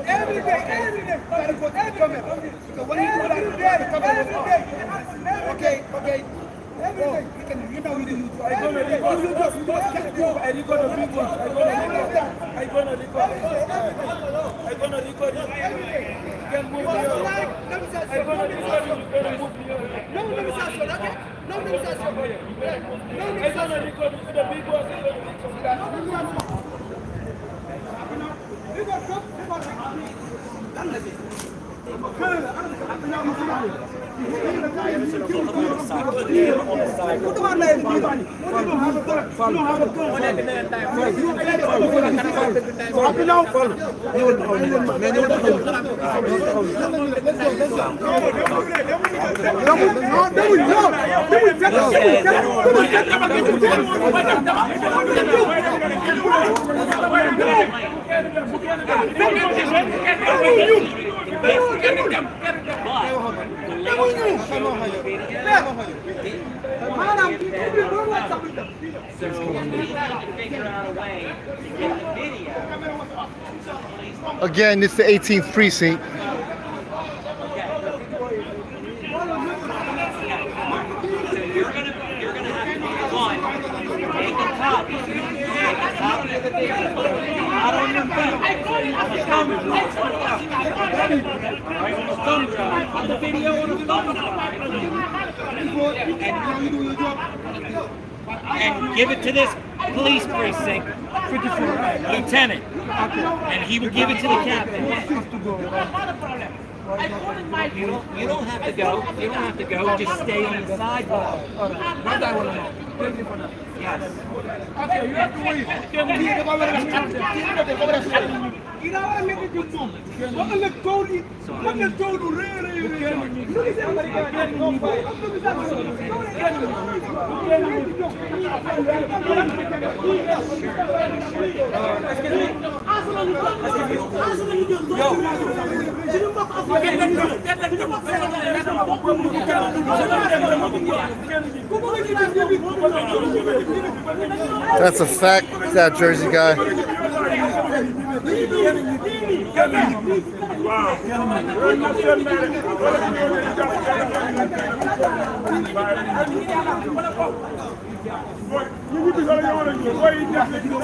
S7: Every day. So when you do that, every day. Okay. Every day. You know you do. I'm gonna record. You just can't do. I'm gonna record. I'm gonna record. I'm gonna record you. You can move here. I'm gonna record you. You can move here. No negotiation, okay? No negotiation. I'm gonna record you to the big boss.
S1: Again, it's the 18th precinct.
S4: You're gonna have to one, make a copy of the video. Not on your phone. On the thumb drive. On the video on the thumb drive. And give it to this police precinct lieutenant, and he will give it to the captain. You don't have to go. You don't have to go. Just stay on the sidewalk. Yes.
S7: Okay, you have to wait. You know what I make it do? What I look goldie? What I go to really? Look at somebody got no fight.
S1: That's a fact, that Jersey guy.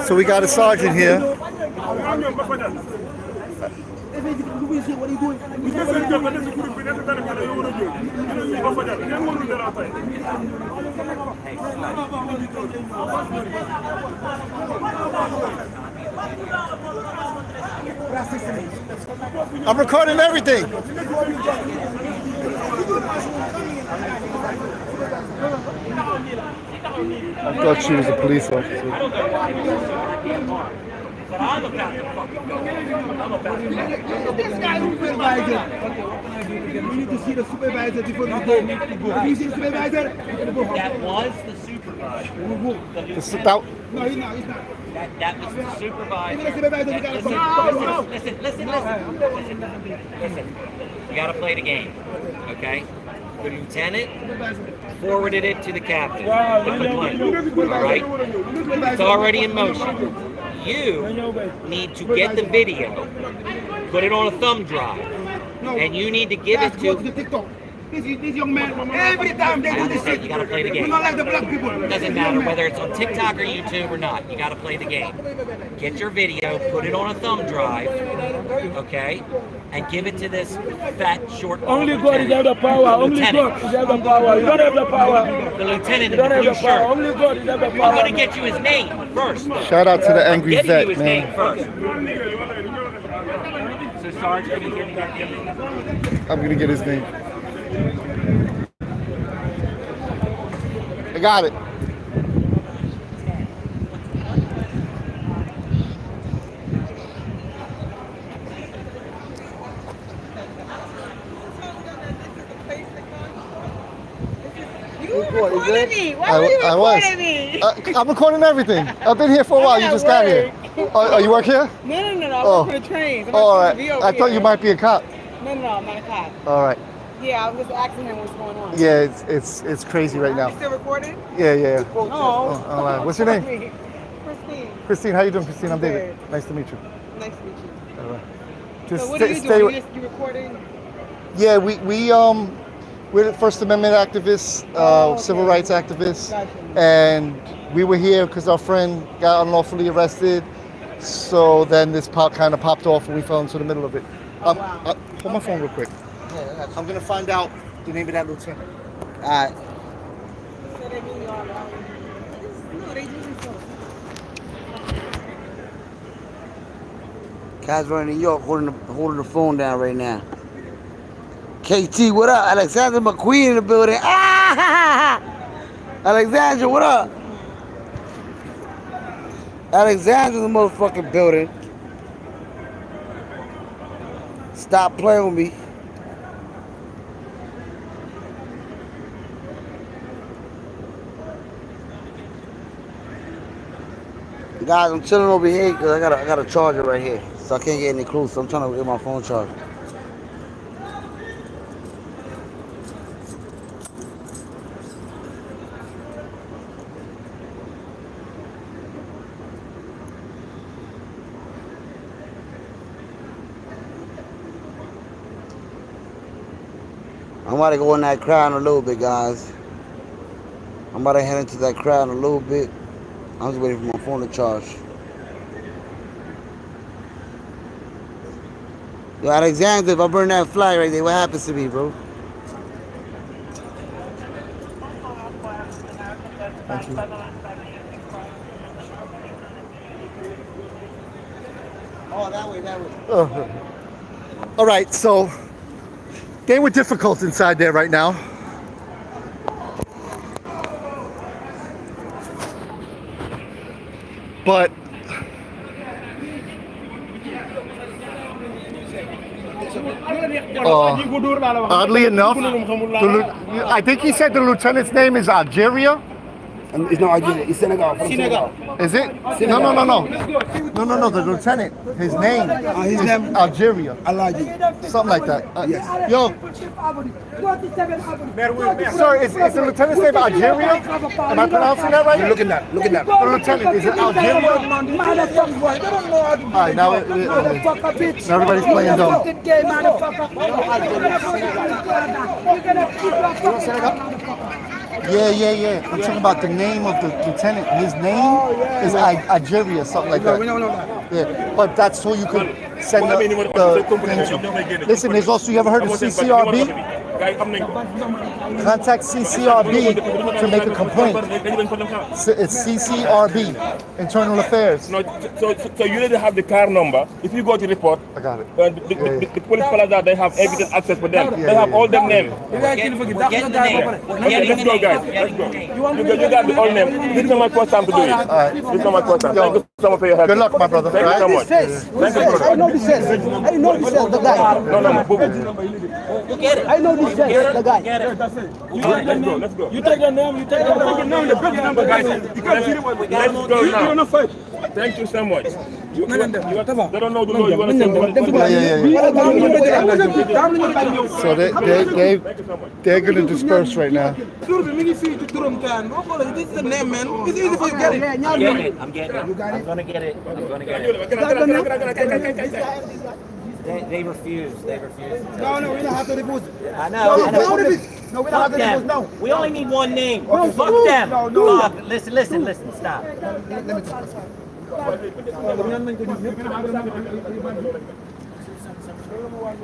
S1: So we got a sergeant here.
S7: What are you doing?
S1: I'm recording everything. I thought she was a police officer.
S7: This guy is supervisor. You need to see the supervisor before you go. If you see the supervisor, you're going to go home.
S4: That was the supervisor.
S7: No, he's not.
S4: That was the supervisor.
S7: Even the supervisor, you got to go.
S4: Listen. You got to play the game, okay? The lieutenant forwarded it to the captain. The complaint. All right? It's already in motion. You need to get the video, put it on a thumb drive, and you need to give it to
S7: TikTok. This young man, every time they do this shit,
S4: you gotta play the game.
S7: We don't like the black people.
S4: It doesn't matter whether it's on TikTok or YouTube or not. You gotta play the game. Get your video, put it on a thumb drive, okay, and give it to this fat, short.
S3: Only God is have the power. Only God is have the power. You don't have the power.
S4: The lieutenant
S3: You don't
S4: in the
S3: have
S4: blue
S3: the power.
S4: shirt.
S3: Only God is have the
S4: I'm
S3: power.
S4: gonna get you his name first.
S1: Shout out to the Angry
S4: Getting
S1: Vet,
S4: you his
S1: man.
S4: name first. So Sarge, can you give me that?
S1: I'm gonna get his name. I got it.
S8: You recording me? Why were you
S1: I was.
S8: recording me?
S1: I'm recording everything. I've been here for a while. You just got here. Oh, you work here?
S8: No. I
S1: Oh.
S8: work for the trains. I'm
S1: Oh, all
S8: not
S1: right.
S8: supposed to be over
S1: I thought you
S8: here.
S1: might be a cop.
S8: No, I'm not a cop.
S1: All right.
S8: Yeah, I was just asking him what's going on.
S1: Yeah, it's crazy right
S8: You
S1: now.
S8: still recording?
S1: Yeah.
S8: No.
S1: all right. What's your name?
S8: Christine.
S1: Christine. How you doing, Christine? I'm David.
S8: Good.
S1: Nice to meet you.
S8: Nice to meet you.
S1: All right. Just
S8: So what are you
S1: stay
S8: doing? You recording?
S1: Yeah, we're the First Amendment activists, civil rights activists,
S8: Gotcha.
S1: and we were here because our friend got unlawfully arrested. So then this kind of popped off, and we fell into the middle of it.
S8: Oh, wow.
S1: Hold my phone real quick. I'm gonna find out the name of that lieutenant.
S8: So they really are. No, they really so.
S9: Guys are in New York holding the phone down right now. KT, what up? Alexander McQueen in the building. Ah! Alexandra, what up? Alexandra's in the motherfucking building. Stop playing with me. Guys, I'm chilling over here because I got a charger right here, so I can't get any close. So I'm trying to get my phone charged. I'm about to go in that crowd in a little bit, guys. I'm about to head into that crowd in a little bit. I'm just waiting for my phone to charge. Yo, Alexander, if I burn that flag right there, what happens to me, bro?
S1: Thank you.
S9: Oh, that way.
S1: All right, so they were difficult inside there right now. But oddly enough, I think he said the lieutenant's name is Algeria.
S9: It's not Algeria, it's Senegal. Senegal.
S1: Is it? No. The lieutenant, his name
S9: His
S1: is
S9: name?
S1: Algeria.
S9: Alaji.
S1: Something like that.
S9: Yes.
S1: Yo, sir, is the lieutenant's name Algeria? Am I pronouncing that right?
S9: Look at that.
S1: The lieutenant, is it Algeria? All right, now everybody's playing dumb. Yeah. I'm talking about the name of the lieutenant. His name is Algeria, something like that. Yeah, but that's so you could send the thing to. Listen, there's also, you ever heard of CCRB? Contact CCRB to make a complaint. It's CCRB, Internal Affairs.
S3: No, so you need to have the car number. If you go to report,
S1: I got it.
S3: The police fellas that they have evidence access for them. They have all them names.
S4: We're getting the name. We're
S3: Okay,
S4: getting
S3: let's
S4: the
S3: go,
S4: name.
S3: guys. Let's go. You got the all name. This is not my first time to do it. This is not my first time. Thank you so much for your help.
S1: Good luck, my brother.
S3: Thank you so much. Thank you, brother.
S9: I know this says. I know this says the guy.
S3: No, boo.
S4: We'll get it.
S9: I know this says the guy.
S4: Get it.
S3: Let's go. Let's go.
S5: You take the name, you take the name, the big number, guys. You can't see the one.
S3: Let's go
S5: You don't
S3: now.
S5: fight.
S3: Thank you so much. They
S5: You
S3: don't know the law. You want to say
S1: Yeah. So they're gonna disperse right now.
S5: This is the name, man. It's easy for you to get it.
S4: I'm getting it. I'm gonna get it. They refuse. They refuse.
S9: No, we don't have to refuse.
S4: I know.
S9: No, we don't have
S4: Fuck
S9: to
S4: them.
S9: refuse. No.
S4: We only need one name. Fuck them. Fuck. Listen. Stop.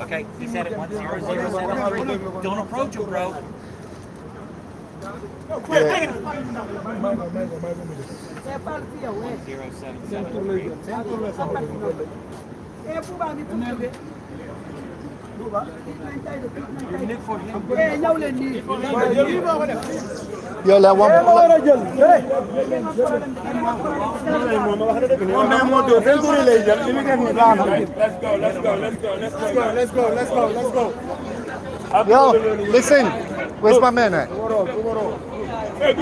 S4: Okay, he said it 10073. Don't approach him, bro.
S1: Yo, that one.
S5: Let's go.
S1: Yo, listen. Where's my man at?
S5: Hey,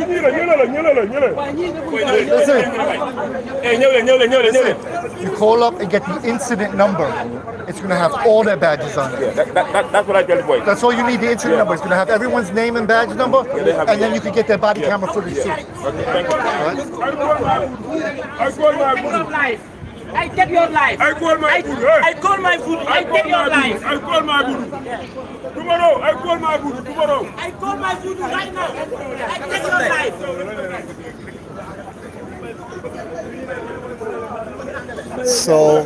S1: Listen, you call up and get the incident number. It's going to have all their badges on it.
S3: That's what I tell the boys.
S1: That's all you need, the incident number. It's going to have everyone's name and badge number,
S3: they have
S1: and then you can get their body camera footage too.
S3: Okay, thank you.
S5: I call my
S8: life. I take your life.
S5: I call my voodoo.
S8: I call my food. I take your life.
S5: I call my voodoo. Tomorrow, I call my voodoo. Tomorrow.
S8: I call my food right now. I take your life.
S1: So,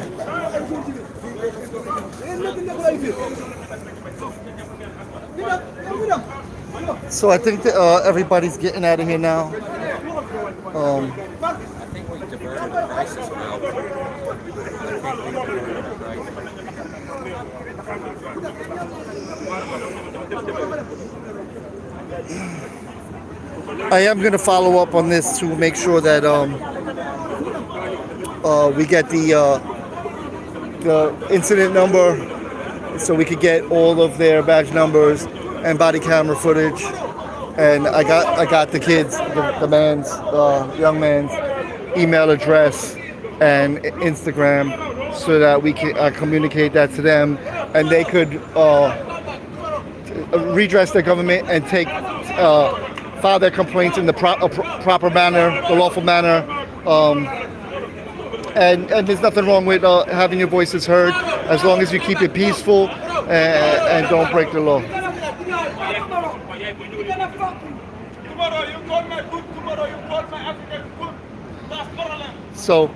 S1: I think that, everybody's getting out of here now.
S4: I think we diverted the crisis well.
S1: I am going to follow up on this to make sure that we get the incident number, so we could get all of their badge numbers and body camera footage. And I got the kids, the man's, young man's email address and Instagram, so that we can communicate that to them, and they could redress their government and file their complaints in the proper manner, the lawful manner. And there's nothing wrong with having your voices heard, as long as you keep it peaceful and don't break the law. So,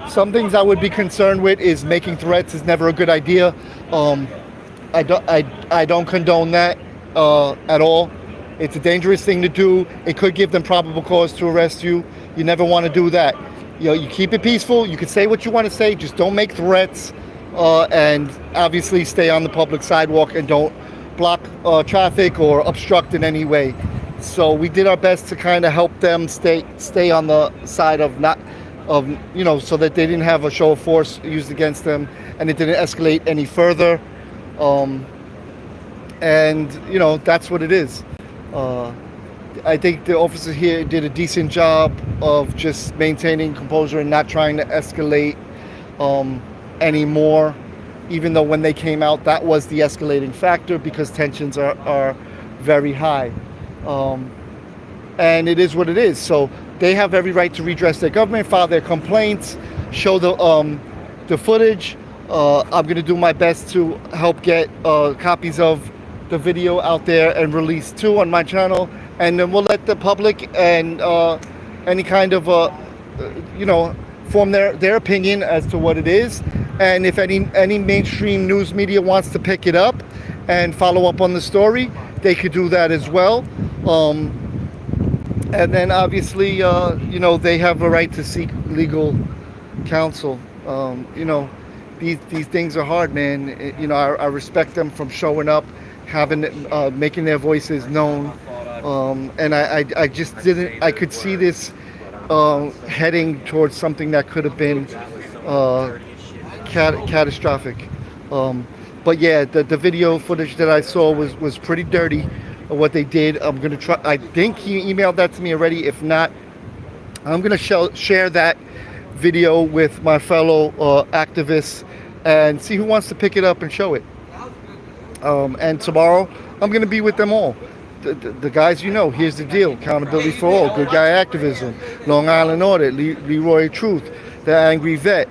S1: some things I would be concerned with is making threats is never a good idea. I don't condone that at all. It's a dangerous thing to do. It could give them probable cause to arrest you. You never want to do that. You know, you keep it peaceful. You can say what you want to say. Just don't make threats, and obviously stay on the public sidewalk and don't block traffic or obstruct in any way. So we did our best to kind of help them stay on the side of so that they didn't have a show of force used against them, and it didn't escalate any further. And that's what it is. I think the officers here did a decent job of just maintaining composure and not trying to escalate anymore, even though when they came out, that was the escalating factor, because tensions are very high. And it is what it is. So they have every right to redress their government, file their complaints, show the footage. I'm going to do my best to help get copies of the video out there and release too on my channel, and then we'll let the public and any kind of form their opinion as to what it is. And if any mainstream news media wants to pick it up and follow up on the story, they could do that as well. And then obviously they have a right to seek legal counsel. These things are hard, man. I respect them from showing up, making their voices known, and I just didn't. I could see this heading towards something that could have been catastrophic. But yeah, the video footage that I saw was pretty dirty. What they did. I'm gonna try. I think he emailed that to me already. If not, I'm gonna share that video with my fellow activists and see who wants to pick it up and show it. And tomorrow, I'm going to be with them all. The guys, here's the deal. Accountability for all. Good guy activism. Long Island Audit. Leroy Truth. The Angry Vet.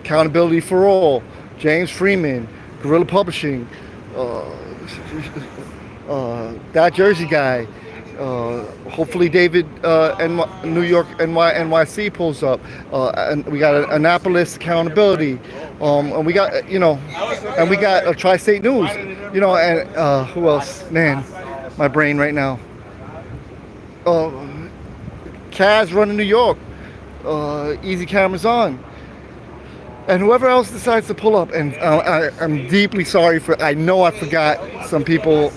S1: Accountability for all. James Freeman. Guerrilla Publishing. That Jersey guy. Hopefully David New York NYC pulls up, and we got Annapolis Accountability, and we got and we got Tri-State News, and who else? Man, my brain right now. Kaz running New York, Easy Cameras On. And whoever else decides to pull up, and I'm deeply sorry for, I know I forgot some people,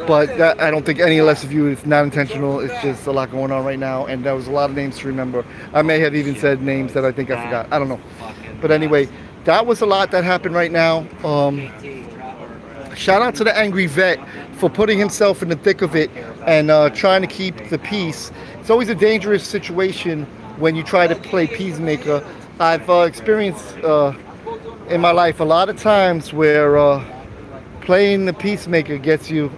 S1: but that, I don't think any less of you, it's not intentional, it's just a lot going on right now, and there was a lot of names to remember. I may have even said names that I think I forgot, I don't know. But anyway, that was a lot that happened right now. Shout out to the angry vet for putting himself in the thick of it and trying to keep the peace. It's always a dangerous situation when you try to play peacemaker. I've experienced in my life a lot of times where playing the peacemaker gets you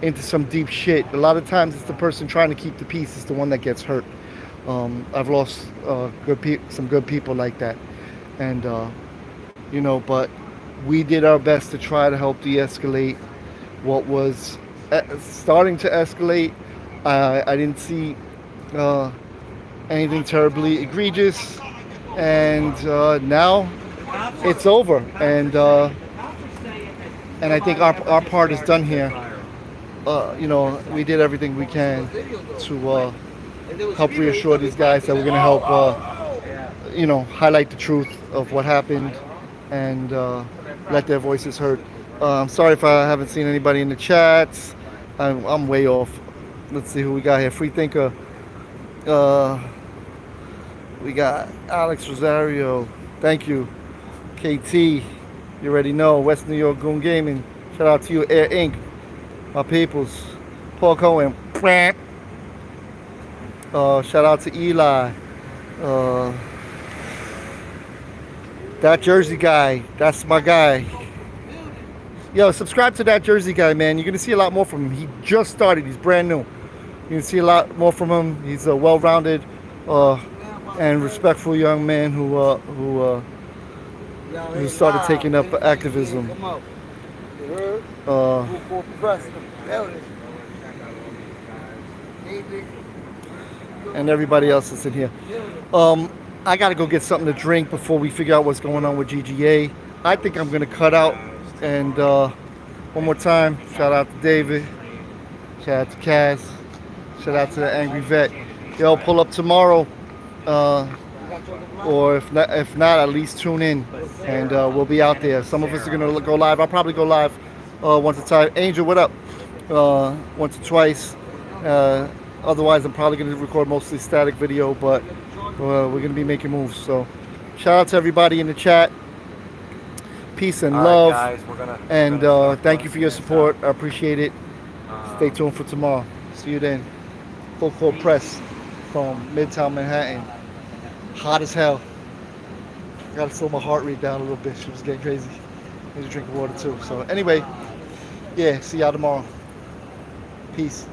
S1: into some deep shit. A lot of times it's the person trying to keep the peace is the one that gets hurt. I've lost some good people like that. And, but we did our best to try to help de-escalate what was starting to escalate. I didn't see anything terribly egregious. And now it's over, and I think our part is done here. We did everything we can to help reassure these guys that we're going to help, highlight the truth of what happened and let their voices heard. I'm sorry if I haven't seen anybody in the chats. I'm way off. Let's see who we got here. Free Thinker. We got Alex Rosario. Thank you. KT. You already know. West New York Goon Gaming. Shout out to you. Air Inc. My peoples. Paul Cohen. Shout out to Eli. That Jersey guy. That's my guy. Yo, subscribe to That Jersey Guy, man. You're going to see a lot more from him. He just started. He's brand new. You can see a lot more from him. He's a well-rounded and respectful young man who started taking up activism. And everybody else that's in here. I got to go get something to drink before we figure out what's going on with GGA. I think I'm going to cut out. And one more time, shout out to David. Shout out to Kaz. Shout out to the angry vet. Yo, pull up tomorrow. Or if not, at least tune in, and we'll be out there. Some of us are gonna go live. I'll probably go live once or twice. Angel, what up? Once or twice. Otherwise, I'm probably gonna record mostly static video, but we're gonna be making moves. So, shout out to everybody in the chat. Peace and love, and thank you for your support. I appreciate it. Stay tuned for tomorrow. See you then. Full court press from Midtown Manhattan. Hot as hell. I gotta slow my heart rate down a little bit. She was getting crazy. Need to drink water too. So anyway, yeah, see y'all tomorrow. Peace.